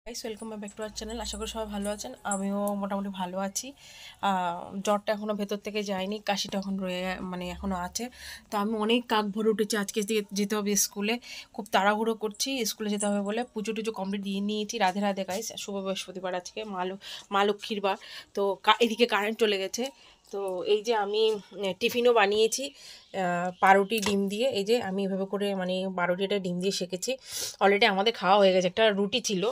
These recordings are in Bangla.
Guys welcome back to our channel. আশা করি সবাই ভালো আছেন, আমিও মোটামুটি ভালো আছি। জ্বরটা এখনও ভেতর থেকে যায়নি, কাশিটা এখন এখনও আছে। তো আমি অনেক কাক ভরে উঠেছি, আজকে যেতে হবে স্কুলে, খুব তাড়াহুড়ো করছি স্কুলে যেতে হবে বলে। পুজো টুজো কমপ্লিট দিয়ে নিয়েছি। রাধে রাধে গাইস, শুভ বৃহস্পতিবার আজকে, মা লক্ষ্মীর বার। তো এদিকে কারেন্ট চলে গেছে। তো এই যে আমি টিফিনও বানিয়েছি পাউরুটি ডিম দিয়ে। এই যে আমি এভাবে করে পাউরুটিটা ডিম দিয়ে সেঁকেছি। অলরেডি আমাদের খাওয়া হয়ে গেছে। একটা রুটি ছিল,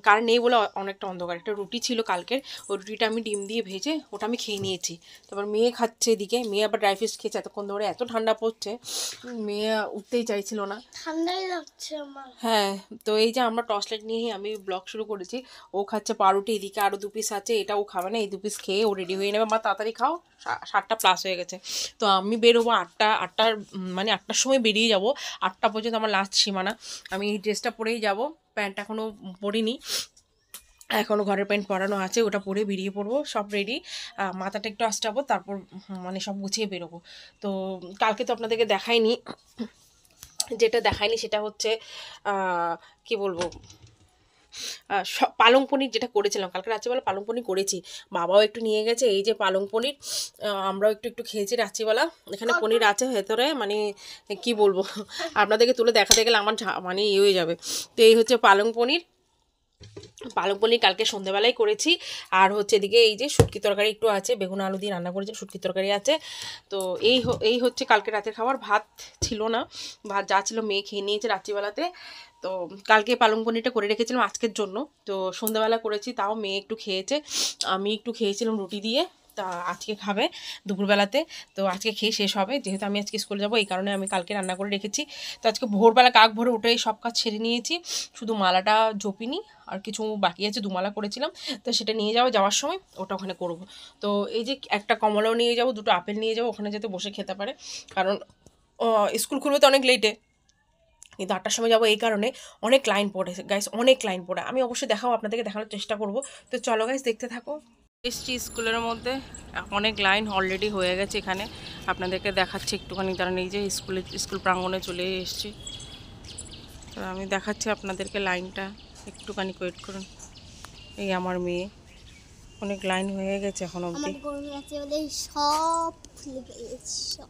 কারেন্ট নেই বলে অনেকটা অন্ধকার, একটা রুটি ছিল কালকের, ওই রুটিটা আমি ডিম দিয়ে ভেজে ওটা আমি খেয়ে নিয়েছি। তারপর মেয়ে খাচ্ছে এদিকে, মেয়ে আবার ড্রাই ফ্রুটস খেয়েছে এতক্ষণ ধরে। এত ঠান্ডা পড়ছে, মেয়ে উঠতেই চাইছিল না, ঠান্ডাই লাগছে আমার। হ্যাঁ। তো এই যে আমরা টর্চ লাইট নিয়েই আমি ব্লগ শুরু করেছি। ও খাচ্ছে পাউরুটি, এদিকে আরও 2 পিস আছে, এটা ও খাবে না, এই 2 পিস খেয়ে ও রেডি হয়ে নেবে। মা তাড়াতাড়ি খাও, 7টা প্লাস হয়ে গেছে। তো আমি বেরোবো 8টার সময় বেরিয়ে যাব। 8টা পর্যন্ত আমার লাস্ট সীমানা। আমি এই ড্রেসটা পরেই যাব, প্যান্ট এখনও পরিনি, এখনও ঘরের প্যান্ট পরানো আছে, ওটা পরে বেরিয়ে পড়বো। সব রেডি, মাথাটা একটু আঁচড়াবো, তারপর সব গুছিয়ে বেরোবো। তো কালকে তো আপনাদেরকে দেখাইনি, যেটা দেখায়নি সেটা হচ্ছে কি বলবো, পালং পনির যেটা করেছিলাম কালকে রাত্রিবেলা। পালং পনির করেছি, বাবাও একটু নিয়ে গেছে। এই যে পালং পনির, আমরাও একটু খেয়েছি রাত্রিবেলা। এখানে পনির আছে ভেতরে, কি বলবো, আপনাদেরকে তুলে দেখাতে গেলে আমার ইয়ে হয়ে যাবে। তো এই হচ্ছে পালং পনির। পালং পনির কালকে সন্ধ্যেবেলায় করেছি। আর হচ্ছে এদিকে এই যে শুটকি তরকারি একটু আছে, বেগুন আলু দিয়ে রান্না করেছি, শুটকি তরকারি আছে। তো এই হচ্ছে কালকে রাতের খাবার। ভাত ছিল না, ভাত যা ছিল মেয়ে খেয়ে নিয়েছে রাত্রিবেলাতে। তো কালকে পালং পনিরটা করে রেখেছিলাম আজকের জন্য, তো সন্ধ্যাবেলা করেছি, তাও মেয়ে একটু খেয়েছে, আমি একটু খেয়েছিলাম রুটি দিয়ে। তা আজকে খাবে দুপুরবেলাতে, তো আজকে খেয়ে শেষ হবে, যেহেতু আমি আজকে স্কুলে যাবো এই কারণে আমি কালকে রান্না করে রেখেছি। তো আজকে ভোরবেলা কাক ভরে উঠেই সব কাজ ছেড়ে নিয়েছি, শুধু মালাটা জপিনি, আর কিছু বাকি আছে, 2 মালা করেছিলাম, তো সেটা নিয়ে যাওয়ার সময় ওটা ওখানে করবো। তো এই যে একটা কমলাও নিয়ে যাবো, 2টো আপেল নিয়ে যাবো, ওখানে যাতে বসে খেতে পারে, কারণ স্কুল খুলবে তো অনেক লেটে, কিন্তু 8টার সময় যাবো এই কারণে। অনেক লাইন পড়ে গাইস, অনেক লাইন পড়ে, আমি অবশ্যই দেখাবো, আপনাদেরকে দেখানোর চেষ্টা করব। তো চলো গাইস, দেখতে থাকো। এসছি স্কুলের মধ্যে, অনেক লাইন অলরেডি হয়ে গেছে এখানে, আপনাদেরকে দেখাচ্ছি একটুখানি দাঁড়ান। এই যে স্কুল প্রাঙ্গণে চলে এসেছি, তো আমি দেখাচ্ছি আপনাদেরকে লাইনটা, একটুখানি ওয়েট করুন। এই আমার মেয়ে, অনেক লাইন হয়ে গেছে এখন অবধি। সব খুলে গেছে।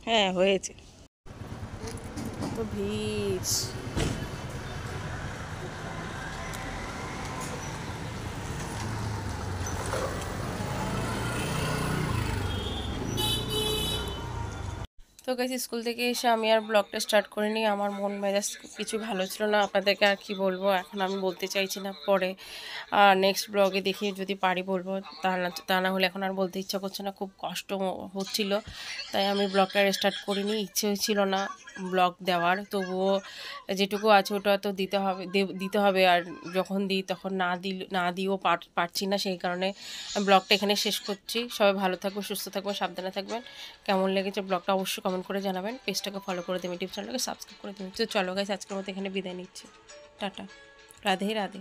হ্যাঁ হয়েছে, কত ভিড়। তো গাইস, স্কুল থেকে এসে আমি আর ব্লগটা স্টার্ট করিনি, আমার মন মেজাজ কিছু ভালো ছিল না, আপনাদেরকে আর কি বলবো, এখন আমি বলতে চাইছি না, পরে নেক্সট ব্লগে দেখি যদি পারি বলবো, তা না হলে এখন আর বলতে ইচ্ছা করছে না, খুব কষ্ট হচ্ছিল, তাই আমি ব্লগটা স্টার্ট করিনি, ইচ্ছে ছিল না ব্লগ দেওয়ার। তবুও যেটুকু আছে ওটা তো দিতে হবে, আর যখন দিই তখন না দিয়েও পারছি না, সেই কারণে ব্লগটা এখানে শেষ করছি। সবাই ভালো থাকবে, সুস্থ থাকবেন, সাবধানে থাকবেন। কেমন লেগেছে ব্লগটা অবশ্যই কমেন্ট করে জানাবেন, পেজটাকে ফলো করে দেবেন, ইউটিউব চ্যানেলটাকে সাবস্ক্রাইব করে দেবেন। তো চলো গাইস, আজকের মতো এখানে বিদায় নিচ্ছি, টাটা, রাধে রাধে।